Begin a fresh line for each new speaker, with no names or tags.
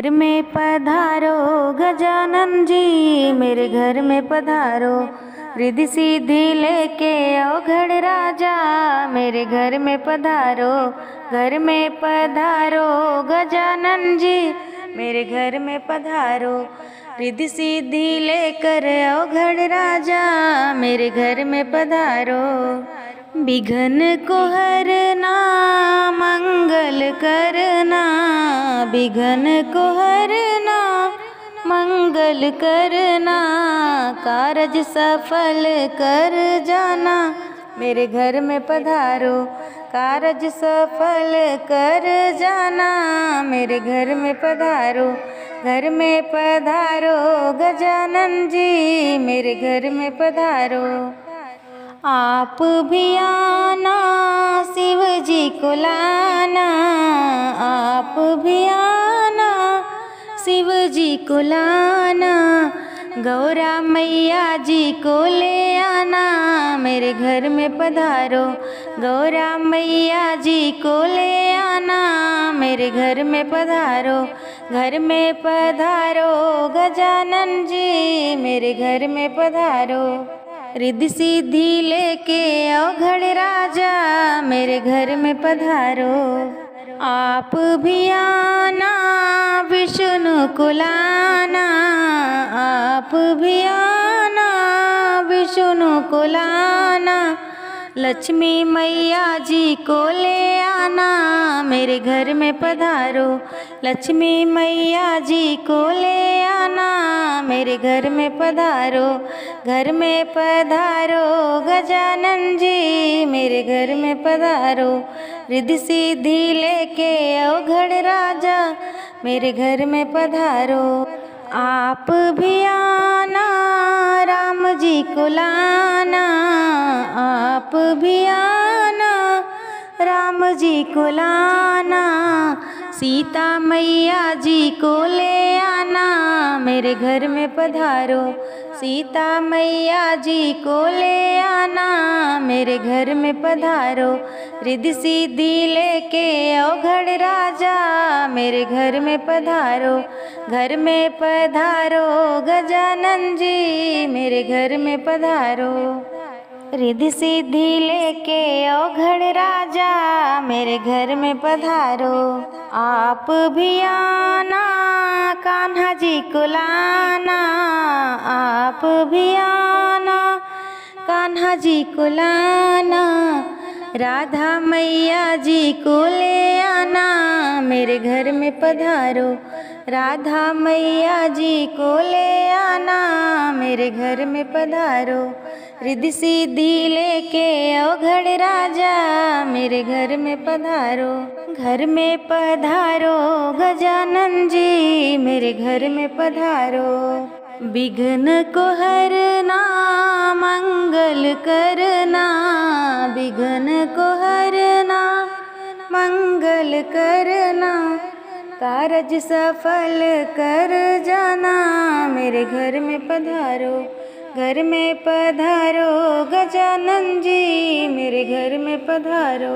घर में पधारो गजानन जी, मेरे घर में पधारो। रिद्धि सिद्धि लेके आओ घड़ राजा, मेरे घर में पधारो। घर में पधारो गजानन जी, मेरे घर में पधारो। रिद्धि सिद्धि लेकर आओ घड़ राजा, मेरे घर में पधारो। विघ्न को हरना मंगल करना, विघ्न को हरना मंगल करना। कारज सफल कर जाना, मेरे घर में पधारो। कारज सफल कर जाना, मेरे घर में पधारो। घर में पधारो गजानन जी, मेरे घर में पधारो। आप भी आना शिव जी को लाना, आप भी आना शिव जी को लाना। गौरा मैया जी को ले आना, मेरे घर में पधारो। गौरा मैया जी को ले आना, मेरे घर में पधारो। घर में पधारो गजानन जी, मेरे घर में पधारो। रिद्धि सिद्धि लेके आओ घड़ राजा, मेरे घर में पधारो। आप भी आना विष्णु को लाना, आप भी आना विष्णु को लाना। लक्ष्मी मैया जी को ले आना, मेरे घर में पधारो। लक्ष्मी मैया जी को ले आना, मेरे घर में पधारो। घर में पधारो गजानन जी, मेरे घर में पधारो। रिद्धि सिद्धि लेके आओ घड़ राजा, मेरे घर में पधारो। आप भी आना राम जी को लाना, आप भी आना राम जी को लाना। सीता मैया जी को ले आना, मेरे घर में पधारो। सीता मैया जी को ले आना, मेरे घर में पधारो। रिद्धि सिद्धि लेके आओ घड़ राजा, मेरे घर में पधारो। घर में पधारो गजानन जी, मेरे घर में पधारो। रिद्धि सिद्धि लेके आओ घड़ राजा, मेरे घर में पधारो। आप भी आना कान्हा जी को लाना, आप भी आना कान्हा जी को लाना। राधा मैया जी को ले आना, मेरे घर में पधारो। राधा मैया जी को ले आना, मेरे घर में पधारो। रिद्धि सिद्धि लेके आओ घड़ राजा, मेरे घर में पधारो। घर में पधारो गजानन जी, मेरे घर में पधारो। विघ्न को हरना मंगल करना, विघ्न को हरना मंगल करना। कारज सफल कर जाना, मेरे घर में पधारो। घर में पधारो गजानन जी, मेरे घर में पधारो।